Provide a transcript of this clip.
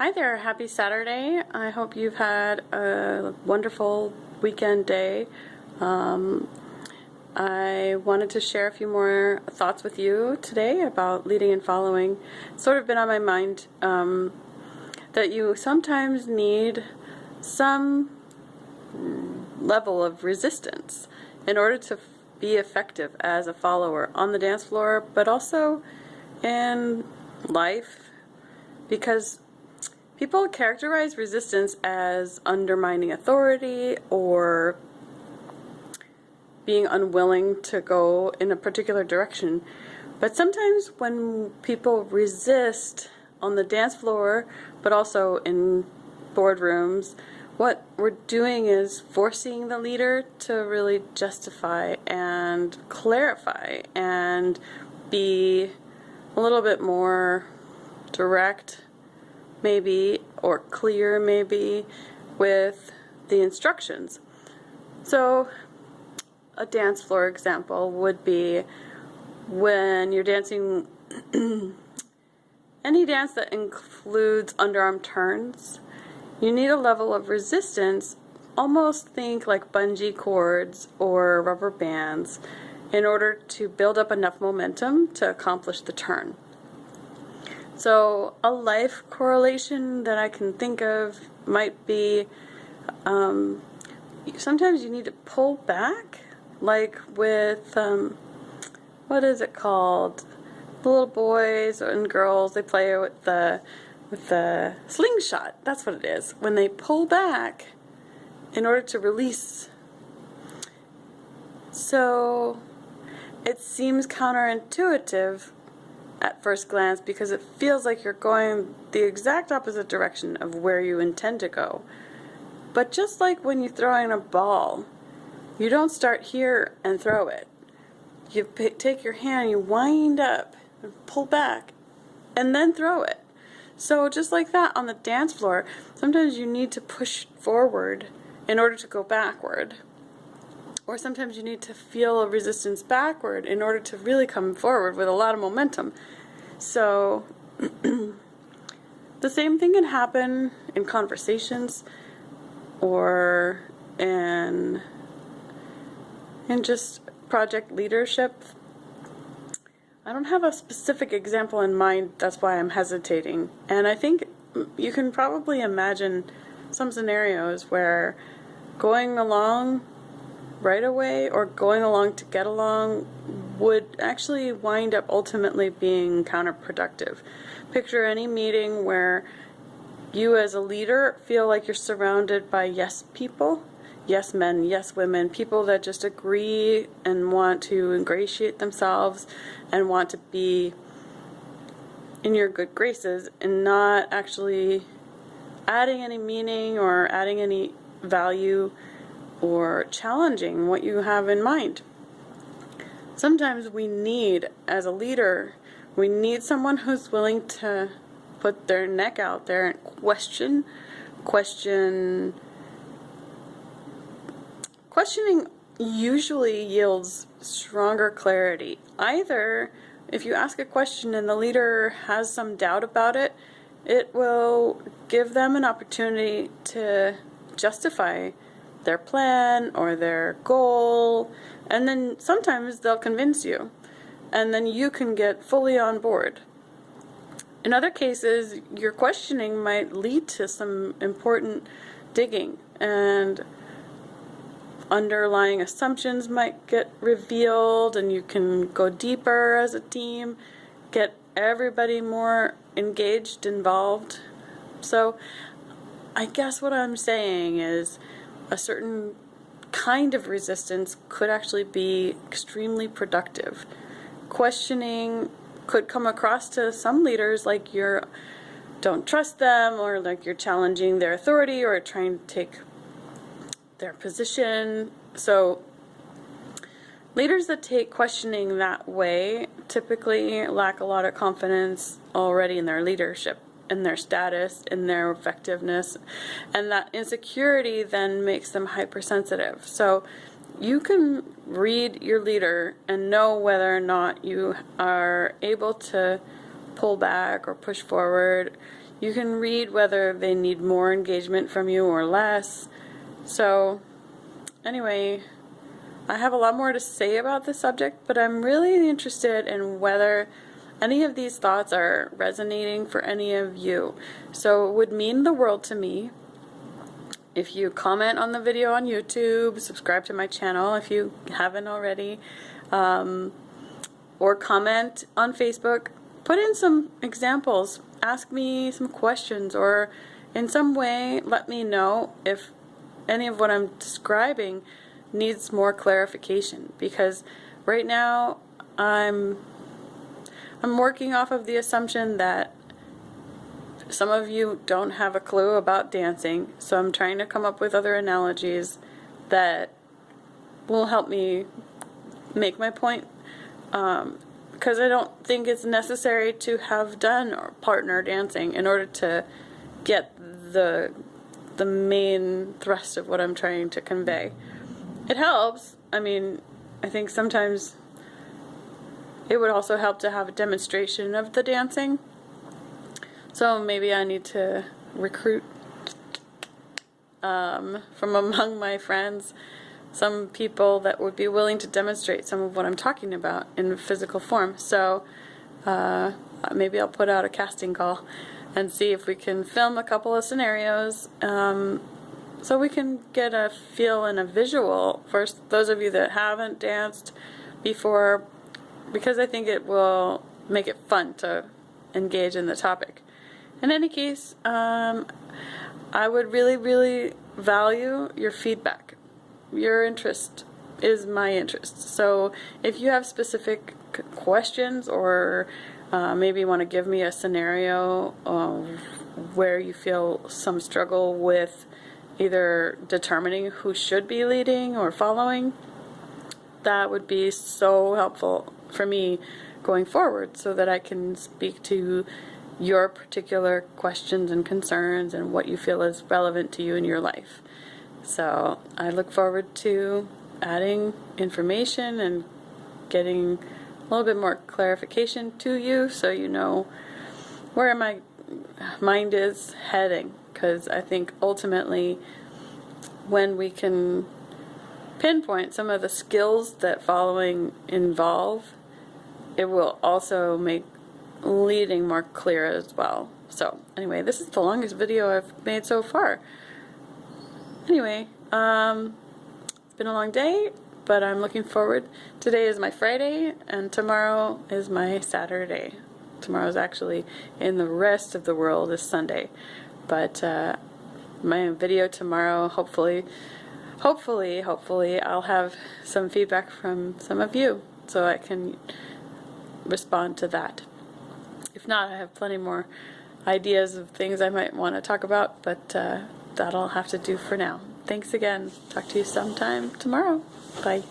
Hi there, happy Saturday. I hope you've had a wonderful weekend day. I wanted to share a few more thoughts with you today about leading and following. It's sort of been on my mind that you sometimes need some level of resistance in order to be effective as a follower on the dance floor, but also in life, because people characterize resistance as undermining authority or being unwilling to go in a particular direction. But sometimes when people resist on the dance floor, but also in boardrooms, what we're doing is forcing the leader to really justify and clarify and be a little bit more direct, maybe, or clear, maybe, with the instructions. So a dance floor example would be when you're dancing any dance that includes underarm turns. You need a level of resistance, almost think like bungee cords or rubber bands, in order to build up enough momentum to accomplish the turn. So a life correlation that I can think of might be sometimes you need to pull back, like with, what is it called? The little boys and girls, they play with the slingshot. That's what it is. When they pull back in order to release. So it seems counterintuitive at first glance because it feels like you're going the exact opposite direction of where you intend to go. But just like when you're throwing a ball, you don't start here and throw it. You take your hand, you wind up, and pull back, and then throw it. So just like that on the dance floor, sometimes you need to push forward in order to go backward. Or sometimes you need to feel a resistance backward in order to really come forward with a lot of momentum. So the same thing can happen in conversations or in just project leadership. I don't have a specific example in mind, that's why I'm hesitating. And I think you can probably imagine some scenarios where going along right away or going along to get along would actually wind up ultimately being counterproductive. Picture any meeting where you as a leader feel like you're surrounded by yes people, yes men, yes women, people that just agree and want to ingratiate themselves and want to be in your good graces and not actually adding any meaning or adding any value or challenging what you have in mind. Sometimes we need, as a leader, we need someone who's willing to put their neck out there and questioning usually yields stronger clarity. Either if you ask a question and the leader has some doubt about it, it will give them an opportunity to justify their plan or their goal, and then sometimes they'll convince you, and then you can get fully on board. In other cases, your questioning might lead to some important digging, and underlying assumptions might get revealed, and you can go deeper as a team, get everybody more engaged, involved. So I guess what I'm saying is a certain kind of resistance could actually be extremely productive. Questioning could come across to some leaders like you don't trust them, or like you're challenging their authority or trying to take their position. So leaders that take questioning that way typically lack a lot of confidence already in their leadership, in their status, in their effectiveness, and that insecurity then makes them hypersensitive. So you can read your leader and know whether or not you are able to pull back or push forward. You can read whether they need more engagement from you or less. So anyway, I have a lot more to say about this subject, but I'm really interested in whether any of these thoughts are resonating for any of you. So it would mean the world to me if you comment on the video on YouTube, subscribe to my channel if you haven't already, or comment on Facebook. Put in some examples, ask me some questions, or in some way let me know if any of what I'm describing needs more clarification, because right now I'm working off of the assumption that some of you don't have a clue about dancing, so I'm trying to come up with other analogies that will help me make my point, because I don't think it's necessary to have done partner dancing in order to get the main thrust of what I'm trying to convey. It helps. I mean, I think sometimes it would also help to have a demonstration of the dancing. So maybe I need to recruit from among my friends some people that would be willing to demonstrate some of what I'm talking about in physical form. So maybe I'll put out a casting call and see if we can film a couple of scenarios, so we can get a feel and a visual for those of you that haven't danced before, because I think it will make it fun to engage in the topic. In any case, I would really, really value your feedback. Your interest is my interest. So if you have specific questions, or maybe you want to give me a scenario where you feel some struggle with either determining who should be leading or following, that would be so helpful for me going forward, so that I can speak to your particular questions and concerns and what you feel is relevant to you in your life. So I look forward to adding information and getting a little bit more clarification to you, so you know where my mind is heading, because I think ultimately when we can pinpoint some of the skills that following involve, it will also make leading more clear as well. So anyway, this is the longest video I've made so far. Anyway, it's been a long day, but I'm looking forward. Today is my Friday, and tomorrow is my Saturday. Tomorrow's actually, in the rest of the world, is Sunday. But my video tomorrow, hopefully I'll have some feedback from some of you, so I can respond to that. If not, I have plenty more ideas of things I might want to talk about, but that'll have to do for now. Thanks again. Talk to you sometime tomorrow. Bye.